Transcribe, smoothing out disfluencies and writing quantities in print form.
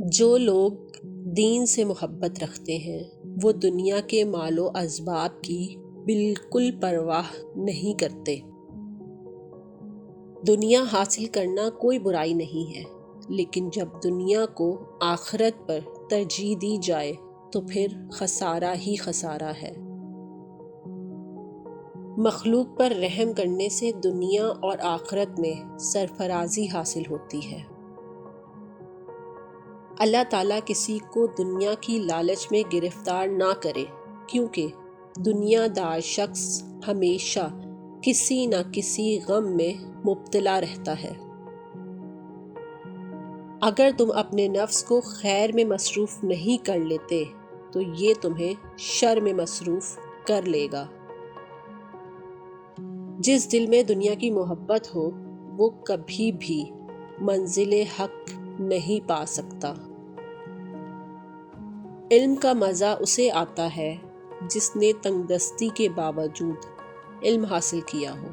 جو لوگ دین سے محبت رکھتے ہیں وہ دنیا کے مال و اسباب کی بالکل پرواہ نہیں کرتے۔ دنیا حاصل کرنا کوئی برائی نہیں ہے، لیکن جب دنیا کو آخرت پر ترجیح دی جائے تو پھر خسارہ ہی خسارہ ہے۔ مخلوق پر رحم کرنے سے دنیا اور آخرت میں سرفرازی حاصل ہوتی ہے۔ اللہ تعالیٰ کسی کو دنیا کی لالچ میں گرفتار نہ کرے، کیونکہ دنیا دار شخص ہمیشہ کسی نہ کسی غم میں مبتلا رہتا ہے۔ اگر تم اپنے نفس کو خیر میں مصروف نہیں کر لیتے تو یہ تمہیں شر میں مصروف کر لے گا۔ جس دل میں دنیا کی محبت ہو وہ کبھی بھی منزل حق نہیں پا سکتا۔ علم کا مزہ اسے آتا ہے جس نے تنگ دستی کے باوجود علم حاصل کیا ہو۔